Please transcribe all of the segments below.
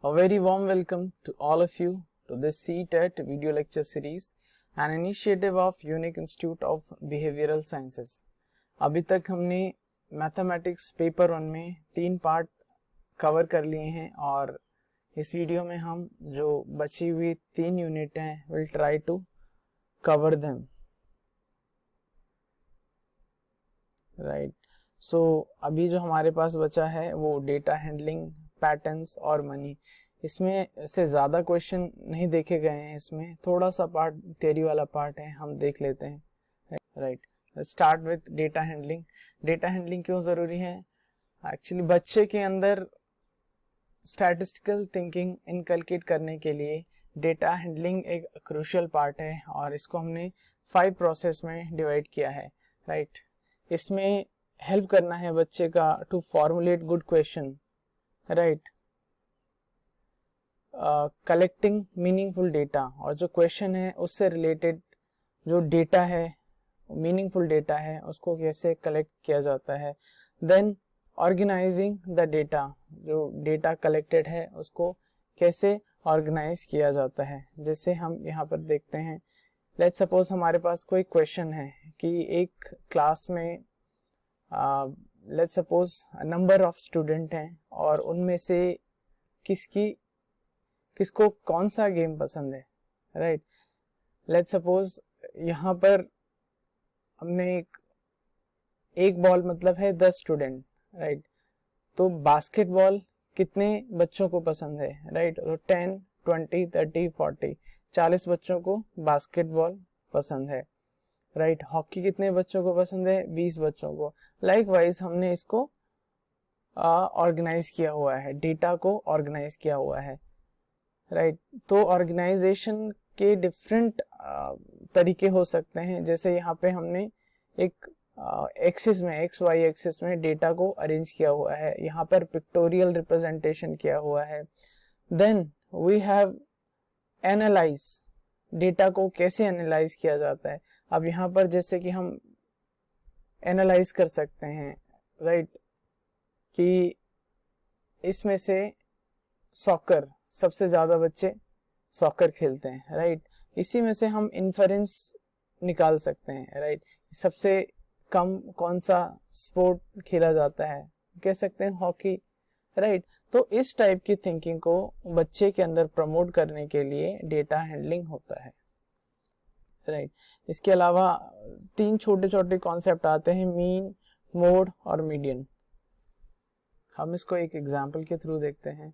A very warm welcome to all of you to this CTET video lecture series, an initiative of Unique Institute of Behavioral Sciences. अभी तक हमने mathematics paper 1 में 3 part cover कर लिए हैं और इस वीडियो में हम जो बची हुई 3 यूनिट हैं will try to cover them, right. So अभी जो हमारे पास बचा है वो डेटा हैंडलिंग, पैटर्न्स और मनी। इसमें से ज़्यादा क्वेश्चन नहीं देखे गए हैं, इसमें थोड़ा सा पार्ट थ्योरी वाला पार्ट है, हम देख लेते हैं, right. Start with data handling. Data handling क्यों ज़रूरी है? एक्चुअली बच्चे के अंदर स्टैटिस्टिकल थिंकिंग इनकलकेट करने के लिए डेटा हैंडलिंग एक क्रूशियल पार्ट है और इसको हमने 5 प्रोसेस में डिवाइड किया है, राइट। इसमें हेल्प करना है बच्चे का to formulate good question, right, collecting meaningful data, और जो क्वेश्चन है उससे रिलेटेड जो डेटा है, मीनिंगफुल डेटा है, उसको कैसे कलेक्ट किया जाता है। देन ऑर्गेनाइजिंग द डेटा, जो डेटा कलेक्टेड है उसको कैसे ऑर्गेनाइज किया जाता है। जैसे हम यहाँ पर देखते हैं, लेट्स सपोज हमारे पास कोई क्वेश्चन है कि एक क्लास में let's suppose number of student हैं और उनमें से किसको कौन सा गेम पसंद है, राइट। लेट्स सपोज यहाँ पर हमने एक बॉल मतलब है 10 स्टूडेंट, राइट। तो बास्केटबॉल कितने बच्चों को पसंद है, राइट। तो 10, 20, 30, 40 40 बच्चों को बास्केटबॉल पसंद है, राइट। हॉकी कितने बच्चों को पसंद है? 20 बच्चों को। लाइकवाइज हमने इसको ऑर्गेनाइज किया हुआ है, डेटा को ऑर्गेनाइज किया हुआ है, राइट। तो ऑर्गेनाइजेशन के डिफरेंट तरीके हो सकते हैं। जैसे यहाँ पे हमने एक एक्सिस में, एक्स वाई एक्सिस में डेटा को अरेंज किया हुआ है, यहाँ पर पिक्टोरियल रिप्रेजेंटेशन किया हुआ है। देन वी हैव एनालाइज, डेटा को कैसे एनालाइज किया जाता है। अब यहाँ पर जैसे कि हम एनालाइज कर सकते हैं, राइट, कि इसमें से सॉकर, सबसे ज्यादा बच्चे सॉकर खेलते हैं, राइट। इसी में से हम इन्फरेंस निकाल सकते हैं, राइट। सबसे कम कौन सा स्पोर्ट खेला जाता है, कह सकते हैं हॉकी, राइट। तो इस टाइप की थिंकिंग को बच्चे के अंदर प्रमोट करने के लिए डेटा हैंडलिंग होता है, राइट। इसके अलावा 3 छोटे छोटे कॉन्सेप्ट आते हैं, मीन, मोड और मीडियन। हम इसको एक एग्जाम्पल के थ्रू देखते हैं।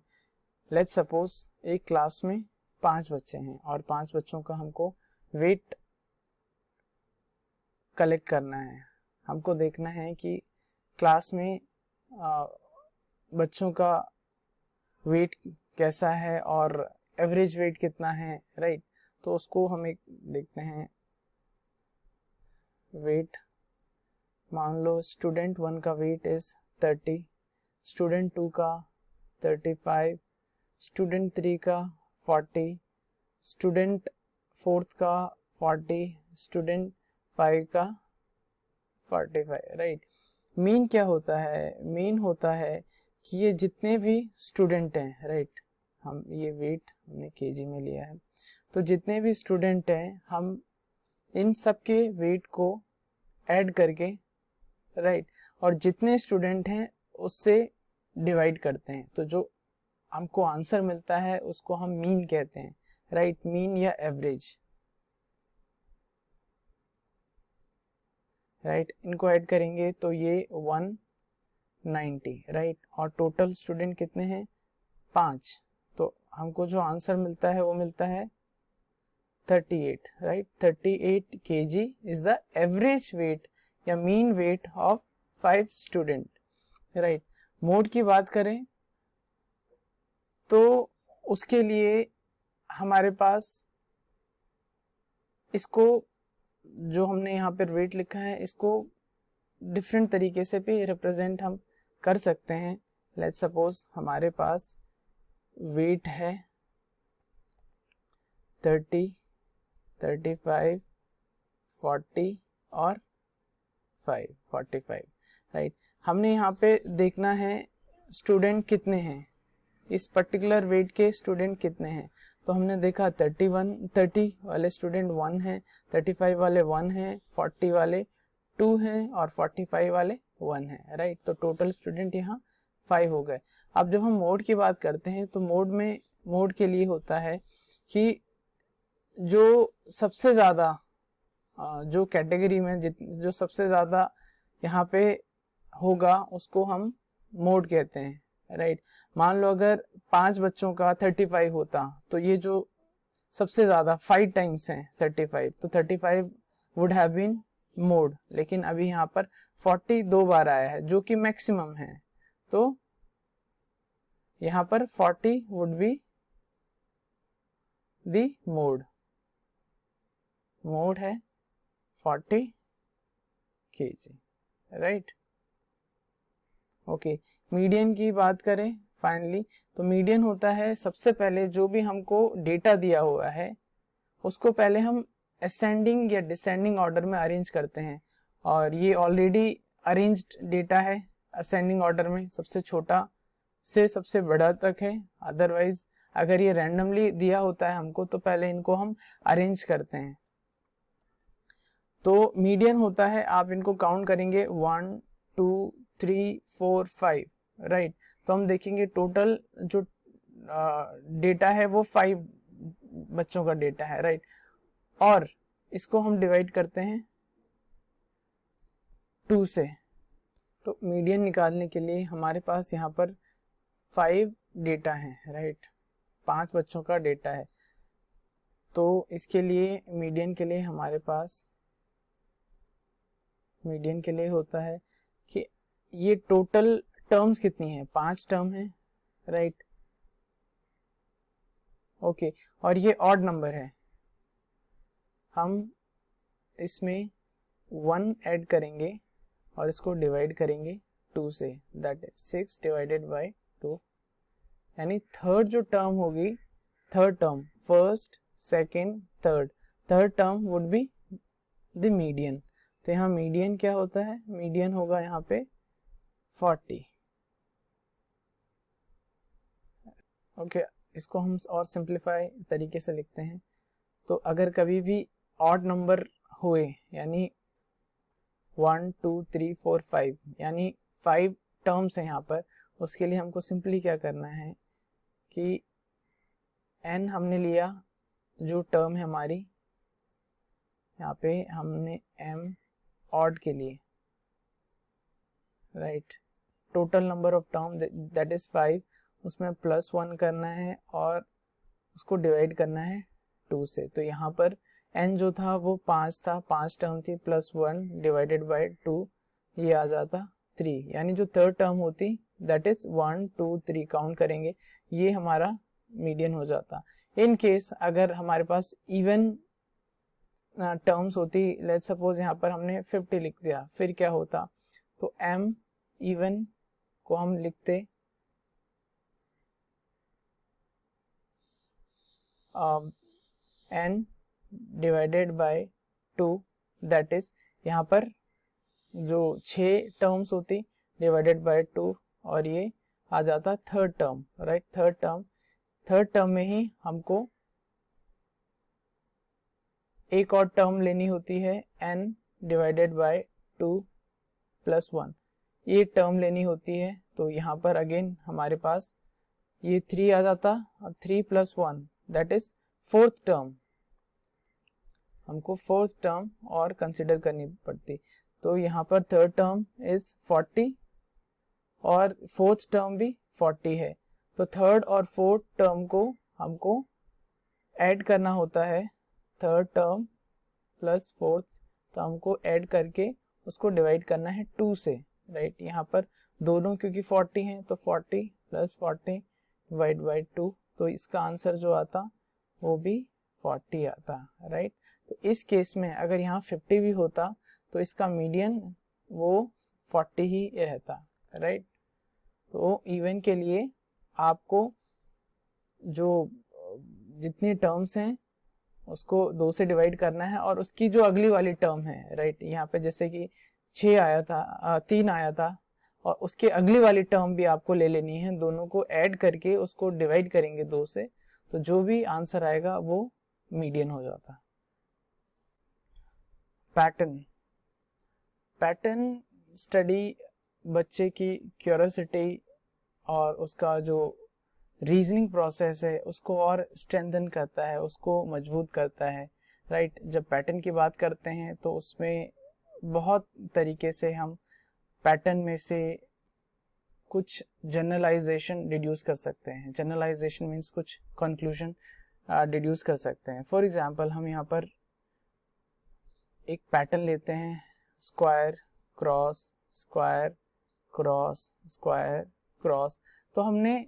लेट्स सपोज एक क्लास में 5 बच्चे हैं और 5 बच्चों का हमको वेट कलेक्ट करना है। हमको देखना है कि क्लास में बच्चों का वेट कैसा है और एवरेज वेट कितना है, राइट। तो उसको हम एक देखते हैं, वेट, मान लो स्टूडेंट 1 का वेट इज 30, स्टूडेंट 2 का 35, स्टूडेंट 3 का 40, स्टूडेंट 4th का 40, स्टूडेंट 5 का 45, राइट। मीन क्या होता है? मीन होता है कि ये जितने भी स्टूडेंट हैं, राइट, हम ये वेट हमने केजी में लिया है, तो जितने भी स्टूडेंट हैं हम इन सब के वेट को ऐड करके, राइट, और जितने स्टूडेंट हैं उससे डिवाइड करते हैं, तो जो हमको आंसर मिलता है उसको हम मीन कहते हैं, राइट। मीन या एवरेज, राइट। इनको ऐड करेंगे तो ये 190, राइट। और टोटल स्टूडेंट कितने हैं? 5। तो हमको जो आंसर मिलता है वो मिलता है 38, right. 38 kg is the average weight या mean weight of 5 student, right. Mode की बात करें तो उसके लिए हमारे पास इसको, जो हमने यहाँ पर वेट लिखा है, इसको डिफरेंट तरीके से भी रिप्रेजेंट हम कर सकते हैं। लेट्स सपोज हमारे पास वेट है 30, 35, 40 और 45, राइट। हमने यहाँ पे देखना है स्टूडेंट कितने हैं, इस पर्टिकुलर वेट के स्टूडेंट कितने हैं। तो हमने देखा 30 वाले स्टूडेंट 1 हैं, 35 वाले 1 हैं, 40 वाले 2 हैं और 45 वाले 1 हैं, राइट। तो टोटल स्टूडेंट यहाँ 5 हो गए। अब जब हम मोड की बात करते हैं तो मोड के लिए होता है कि जो सबसे ज़्यादा जो कैटेगरी में जो सबसे ज़्यादा यहाँ पे होगा उसको हम मोड कहते हैं, राइट। मान लो अगर 5 बच्चों का 35 होता तो ये जो सबसे ज़्यादा 5 टाइम्स हैं 35, तो 35 वुड हैव बीन मोड। लेकिन अभी यहाँ पर 40 2 बार आया है जो कि मैक्सिमम है, तो यहाँ पर 40 वुड बी दी मोड है 40 kg, राइट। ओके, मीडियन की बात करें फाइनली, तो मीडियन होता है सबसे पहले जो भी हमको डेटा दिया हुआ है उसको पहले हम असेंडिंग या डिसेंडिंग ऑर्डर में अरेंज करते हैं, और ये ऑलरेडी अरेंज्ड डेटा है असेंडिंग ऑर्डर में, सबसे छोटा से सबसे बड़ा तक है। अदरवाइज अगर ये रैंडमली दिया होता है हमको तो पहले इनको हम अरेंज करते हैं। तो मीडियन होता है, आप इनको काउंट करेंगे 1 2 3 4 5, राइट। तो हम देखेंगे टोटल जो डेटा है वो 5 बच्चों का डेटा है, राइट। और इसको हम डिवाइड करते हैं 2 से। तो मीडियन निकालने के लिए हमारे पास यहाँ पर 5 डेटा है, राइट, 5 बच्चों का डेटा है। तो इसके लिए मीडियन के लिए हमारे पास मीडियन के लिए होता है कि ये टोटल टर्म्स कितनी है, 5 टर्म है, राइट। ओके, और ये ऑड नंबर है, हम इसमें 1 ऐड करेंगे और इसको डिवाइड करेंगे 2 से, दैट इज 6 डिवाइडेड बाय 2, यानी थर्ड जो टर्म होगी, third term, first second third term would be the median. तो यहाँ मीडियन क्या होता है, मीडियन होगा यहाँ पे 40। ओके, इसको हम और सिंप्लीफाई तरीके से लिखते हैं। तो अगर कभी भी ऑड नंबर हुए, यानी 1 2 3 4 5, यानी 5 टर्म्स है यहाँ पर, उसके लिए हमको सिंपली क्या करना है कि n हमने लिया जो टर्म है हमारी, यहाँ पे हमने m ऑड के लिए, right, total number of term that is 5, उसमें +1 करना है और उसको डिवाइड करना है 2 से। तो यहाँ पर n जो था वो 5 था, 5 टर्म थी, +1 डिवाइडेड बाय 2, ये आ जाता 3, यानी जो थर्ड टर्म होती दैट इज 1 2 3 काउंट करेंगे, ये हमारा मीडियन हो जाता। इन केस अगर हमारे पास इवन टर्म्स होती, लेट्स सपोज यहाँ पर हमने 50 लिख दिया, फिर क्या होता, तो m इवन को हम लिखते n divided by 2, that is यहाँ पर जो 6 टर्म्स होती डिवाइडेड बाय 2, और ये आ जाता third term, right. Third term में ही हमको एक और टर्म लेनी होती है n डिवाइडेड बाय 2 +1, ये टर्म लेनी होती है। तो यहाँ पर अगेन हमारे पास ये 3 आ जाता, और 3 + 1 दैट इज फोर्थ टर्म, हमको फोर्थ टर्म और कंसिडर करनी पड़ती। तो यहाँ पर थर्ड टर्म इज 40 और फोर्थ टर्म भी 40 है। तो थर्ड और फोर्थ टर्म को हमको ऐड करना होता है, third term plus fourth term को ऐड करके उसको डिवाइड करना है 2 से, राइट। यहाँ पर दोनों क्योंकि 40 हैं तो 40 + 40 डिवाइड बाय 2, तो इसका आंसर जो आता वो भी 40 आता, राइट। तो इस केस में अगर यहाँ 50 भी होता तो इसका मीडियन वो 40 ही रहता, राइट। तो इवन के लिए आपको जो जितनी टर्म्स हैं उसको 2 से डिवाइड करना है, और उसकी जो अगली वाली टर्म है, राइट, यहाँ पे जैसे कि 6 आया था, 3 आया था और उसके अगली वाली टर्म भी आपको ले लेनी है, दोनों को ऐड करके उसको डिवाइड करेंगे 2 से, तो जो भी आंसर आएगा वो मीडियन हो जाता है। पैटर्न स्टडी बच्चे की क्यूरियोसिटी और उसका जो रीजनिंग प्रोसेस है उसको और स्ट्रेंथन करता है, उसको मजबूत करता है, राइट। जब पैटर्न की बात करते हैं तो उसमें बहुत तरीके से हम पैटर्न में से कुछ जनरलाइजेशन डिड्यूस कर सकते हैं। जनरलाइजेशन मीन्स कुछ कंक्लूजन डिड्यूस कर सकते हैं। फॉर एग्जांपल हम यहाँ पर एक पैटर्न लेते हैं, square cross square cross square cross, तो हमने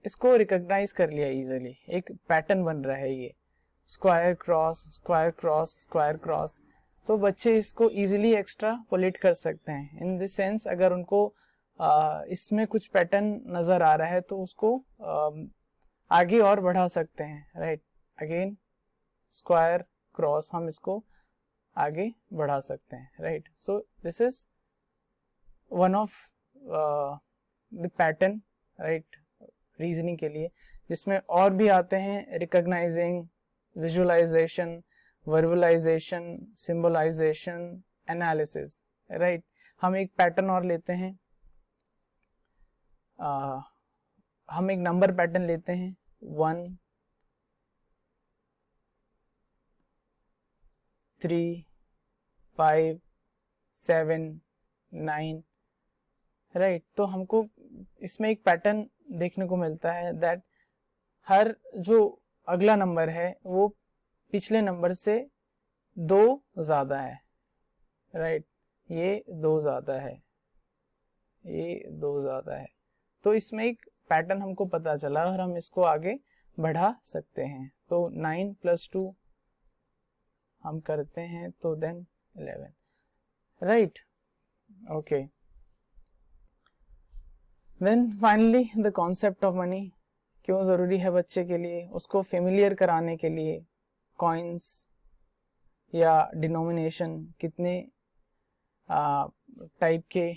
इसको रिकॉग्नाइज कर लिया इजीली, एक पैटर्न बन रहा है ये square cross square cross square cross. तो बच्चे इसको इजीली एक्स्ट्रापोलेट कर सकते हैं। इन दिस सेंस अगर उनको इसमें कुछ पैटर्न नजर आ रहा है तो उसको आगे और बढ़ा सकते हैं, राइट। अगेन स्क्वायर क्रॉस, हम इसको आगे बढ़ा सकते हैं, right. So this is one of the pattern, right, reasoning के लिए, जिसमें और भी आते हैं recognising, visualisation, वर्बलाइजेशन, symbolisation, analysis, right. हम एक पैटर्न और लेते हैं, हम एक नंबर पैटर्न लेते हैं 1 3 5 7 9, राइट। तो हमको इसमें एक पैटर्न देखने को मिलता है दैट हर जो अगला नंबर है वो पिछले नंबर से 2 ज्यादा है, राइट। ये 2 ज्यादा है, ये 2 ज्यादा है। तो इसमें एक पैटर्न हमको पता चला और हम इसको आगे बढ़ा सकते हैं। तो 9 + 2 हम करते हैं तो then 11, right. Okay, then finally the concept of money क्यों जरूरी है बच्चे के लिए, उसको फेमिलियर कराने के लिए कॉइन्स या डिनोमिनेशन, कितने टाइप के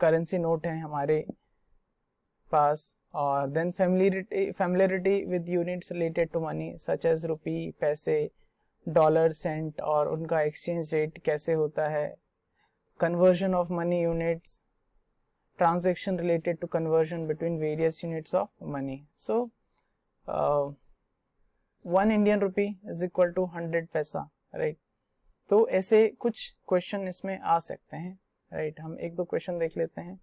करेंसी नोट हैं हमारे पास, और then familiarity with units related to money such as rupee, पैसे, डॉलर, सेंट, और उनका एक्सचेंज रेट कैसे होता है, conversion of money units, transaction related to conversion between various units of money. So 1 Indian rupee is equal to 100 पैसा, right। तो ऐसे कुछ क्वेश्चन इसमें आ सकते हैं, right। हम एक दो क्वेश्चन देख लेते हैं।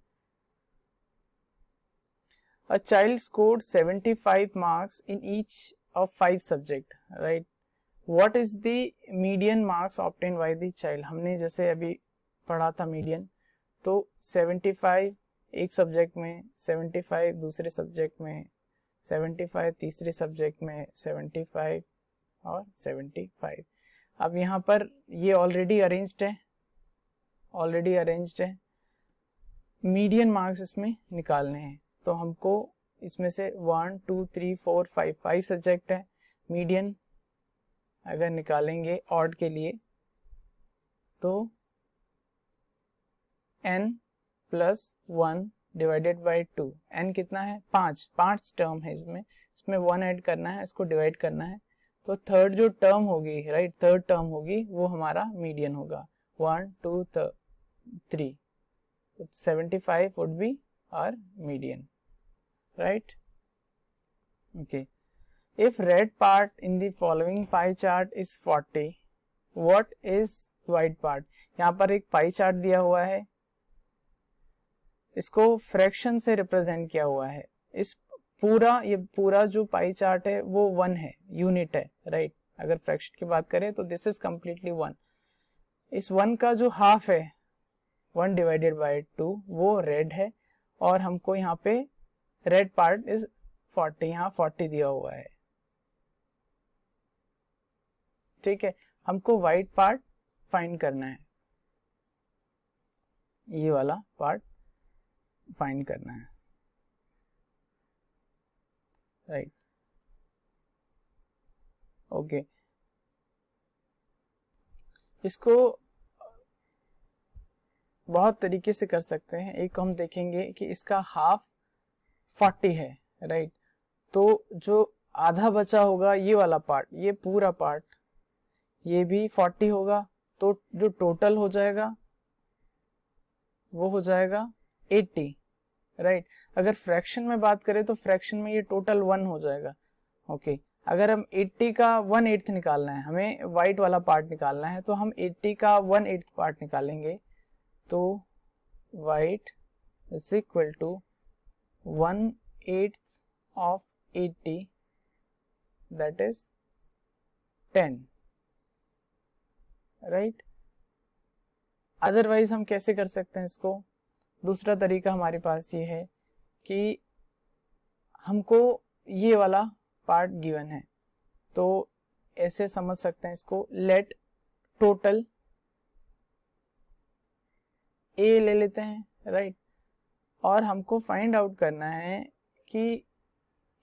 A child scored 75 marks in each of 5 subject, right। What is the median marks obtained by the child? हमने जैसे अभी पढ़ा था मीडियन, तो 75 एक सब्जेक्ट में, 75 दूसरे सब्जेक्ट में, 75 तीसरे सब्जेक्ट में, 75 और 75। अब यहाँ पर ये ऑलरेडी अरेंज्ड है, मीडियन मार्क्स इसमें निकालने हैं। तो हमको इसमें से 1 2 3 4 5 सब्जेक्ट है, मीडियन अगर निकालेंगे ऑड के लिए तो n + 1 डिवाइडेड बाई 2, n कितना है 5 टर्म है इसमें 1 ऐड करना है, इसको डिवाइड करना है। तो थर्ड जो टर्म होगी, राइट, थर्ड टर्म होगी वो हमारा मीडियन होगा, 1 2 3, 75 would be our median, right. Okay, if red part in the following pie chart is 40, what is white part. यहाँ पर एक पाई चार्ट दिया हुआ है, इसको फ्रैक्शन से रिप्रेजेंट किया हुआ है। ये पूरा जो पाई चार्ट है वो 1 है, यूनिट है, राइट। अगर फ्रैक्शन की बात करें तो दिस इज कंप्लीटली 1। इस 1 का जो हाफ है 1 डिवाइडेड बाई 2 वो रेड है, और हमको यहाँ पे रेड पार्ट इज 40, यहाँ 40 दिया हुआ है, ठीक है। हमको व्हाइट पार्ट फाइंड करना है, ये वाला पार्ट फाइंड करना है, राइट। ओके, इसको बहुत तरीके से कर सकते हैं। एक हम देखेंगे कि इसका हाफ 40 है, राइट। तो जो आधा बचा होगा ये वाला पार्ट, ये पूरा पार्ट, ये भी 40 होगा, तो जो टोटल हो जाएगा वो हो जाएगा 80, राइट। अगर फ्रैक्शन में बात करें तो फ्रैक्शन में ये टोटल 1 हो जाएगा, ओके। अगर हम 80 का 1/8 निकालना है, हमें वाइट वाला पार्ट निकालना है, तो हम 80 का 1/8 पार्ट निकालेंगे, तो white is equal to 1/8 of 80, that is 10, right. Otherwise हम कैसे कर सकते हैं इसको? दूसरा तरीका हमारे पास ये है कि हमको ये वाला पार्ट गिवन है, तो ऐसे समझ सकते हैं इसको, लेट टोटल ए ले लेते हैं, राइट। और हमको फाइंड आउट करना है कि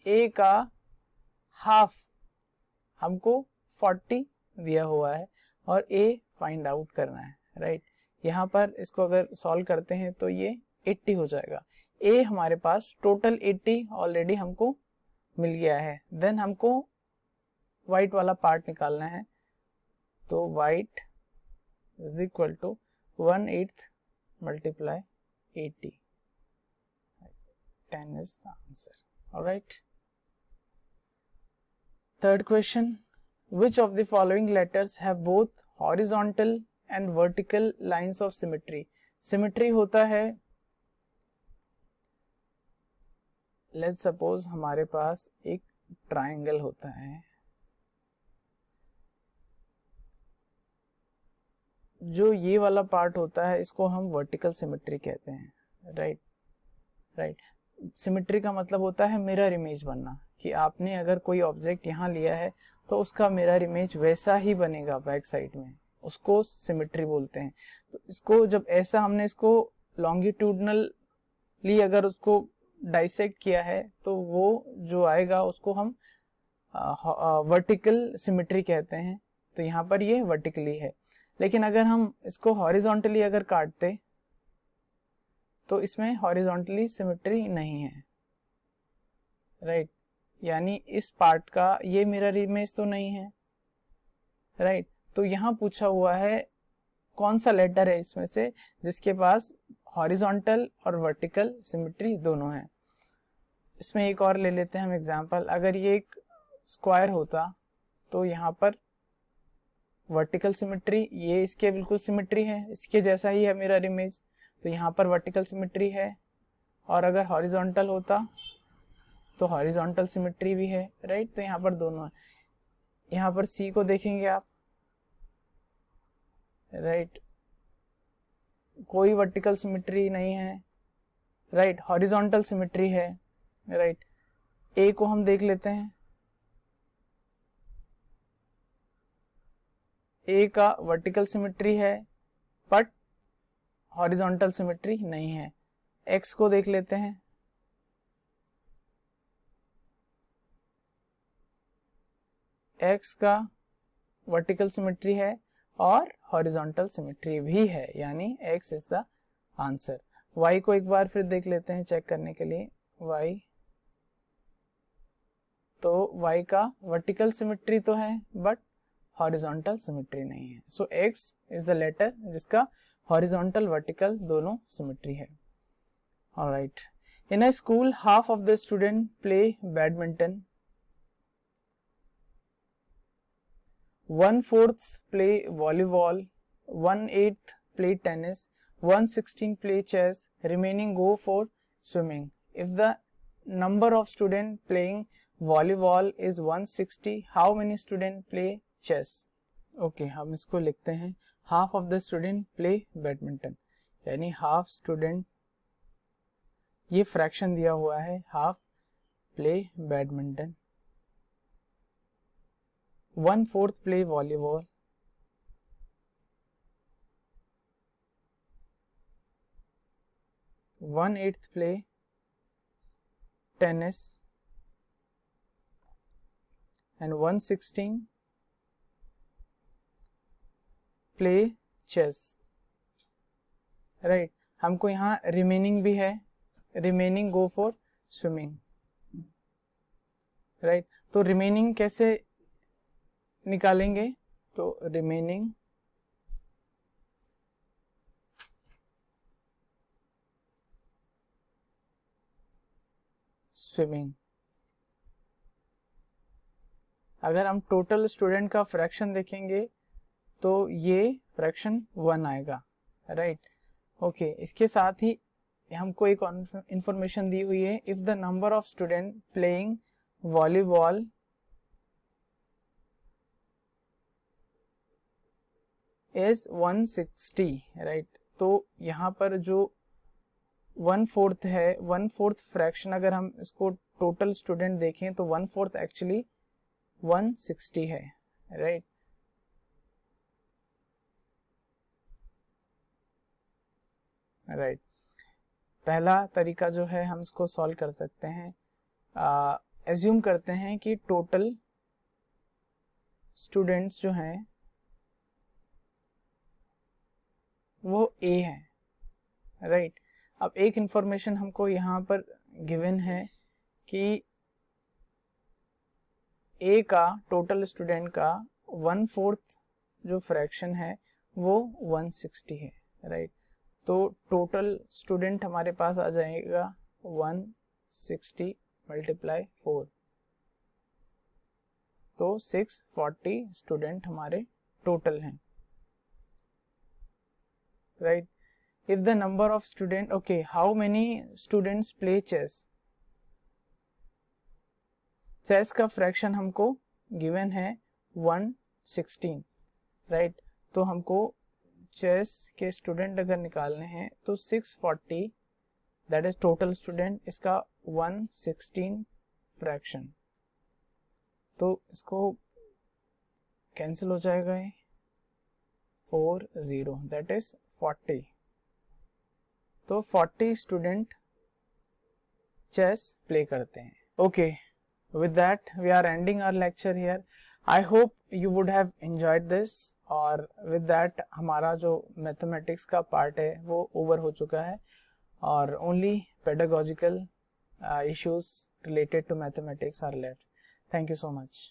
ए का हाफ हमको 40 दिया हुआ है और ए फाइंड आउट करना है, राइट। यहाँ पर इसको अगर सॉल्व करते हैं तो ये 80 हो जाएगा। ए हमारे पास टोटल 80 ऑलरेडी हमको मिल गया है। देन हमको वाइट वाला पार्ट निकालना है, तो white is equal to 1/8 multiply 80, 10 is the answer. All right. Third question, which of the following letters have both horizontal and vertical lines of symmetry? Symmetry होता है, let's suppose हमारे पास एक triangle होता है, जो ये वाला पार्ट होता है इसको हम वर्टिकल सिमेट्री कहते हैं, राइट, राइट। सिमेट्री का मतलब होता है मिरर इमेज बनना, कि आपने अगर कोई ऑब्जेक्ट यहाँ लिया है तो उसका मिरर इमेज वैसा ही बनेगा बैक साइड में, उसको सिमेट्री बोलते हैं। तो इसको जब ऐसा हमने इसको लॉन्गिट्यूडनली अगर उसको डाइसेक्ट किया है तो वो जो आएगा उसको हम वर्टिकल सिमेट्री कहते हैं। तो यहाँ पर ये वर्टिकली है, लेकिन अगर हम इसको हॉरिजॉन्टली अगर काटते तो इसमें हॉरिजॉन्टली सिमेट्री नहीं है, राइट। यानी इस पार्ट का ये मिरर इमेज तो नहीं है, राइट। तो यहाँ पूछा हुआ है कौन सा लेटर है इसमें से जिसके पास हॉरिजॉन्टल और वर्टिकल सिमेट्री दोनों है। इसमें एक और ले लेते हैं हम एग्जांपल। अगर ये एक स्क्वायर होता तो यहाँ पर वर्टिकल सिमेट्री, ये इसके बिल्कुल सिमेट्री है, इसके जैसा ही है मिरर इमेज, तो यहाँ पर वर्टिकल सिमेट्री है। और अगर हॉरिजॉन्टल होता तो हॉरिजॉन्टल सिमेट्री भी है, राइट। तो यहाँ पर दोनों है। यहाँ पर सी को देखेंगे आप, राइट, कोई वर्टिकल सिमेट्री नहीं है, राइट, हॉरिजॉन्टल सिमेट्री है, राइट। ए को हम देख लेते हैं, ए का वर्टिकल सिमेट्री है बट हॉरिजॉन्टल सिमेट्री नहीं है। एक्स को देख लेते हैं, एक्स का वर्टिकल सिमेट्री है और हॉरिजॉन्टल सिमेट्री भी है, यानी X is the answer. Y को एक बार फिर देख लेते हैं चेक करने के लिए। वाई, तो वाई का वर्टिकल सिमेट्री तो है बट हॉरिजॉन्टल सिमेट्री नहीं है। सो एक्स इज द लेटर जिसका हॉरिजॉन्टल वर्टिकल दोनों सिमेट्री है। Alright, in a school half of the student play badminton, 1/4 play volleyball, 1/8 play tennis, 1/16 play chess, remaining go for swimming. If the number of students playing volleyball is 160, how many students play chess? Okay, हम इसको लिखते हैं half of the student play badminton, यानी half student, ये fraction दिया हुआ है, half play badminton, 1/4 play volleyball, 1/8 play tennis, and 1/16 play chess. Right हमको यहाँ रिमेनिंग भी है, remaining go for swimming, right तो रिमेनिंग कैसे निकालेंगे, तो रिमेनिंग स्विमिंग, अगर हम टोटल स्टूडेंट का फ्रैक्शन देखेंगे तो ये फ्रैक्शन 1 आएगा, राइट ओके इसके साथ ही हमको एक इंफॉर्मेशन दी हुई है, if the number of student playing volleyball is 160, right तो यहाँ पर जो 1/4 है, 1/4 फ्रैक्शन अगर हम इसको टोटल स्टूडेंट देखें तो 1/4 एक्चुअली 160 है, राइट राइट पहला तरीका जो है हम इसको सॉल्व कर सकते हैं, एज्यूम करते हैं कि टोटल स्टूडेंट्स जो हैं वो A है, राइट अब एक इंफॉर्मेशन हमको यहाँ पर गिवन है कि A का टोटल स्टूडेंट का 1/4 जो फ्रैक्शन है वो 160 है, राइट तो टोटल स्टूडेंट हमारे पास आ जाएगा 160 × 4, तो 640 स्टूडेंट हमारे टोटल हैं, right if the number of student okay how many students play chess, chess का फ्रैक्शन हमको गिवन है 116, राइट तो हमको चेस के स्टूडेंट अगर निकालने हैं तो 640 दैट इज टोटल स्टूडेंट, इसका 116 फ्रैक्शन, तो इसको कैंसिल हो जाएगा ये 40 दैट इज 40, तो 40 स्टूडेंट चेस प्ले करते हैं। Okay with that we are ending our lecture here. I hope you would have enjoyed this, और with that हमारा जो मैथमेटिक्स का पार्ट है वो ओवर हो चुका है और only pedagogical issues related to mathematics are left. Thank you so much.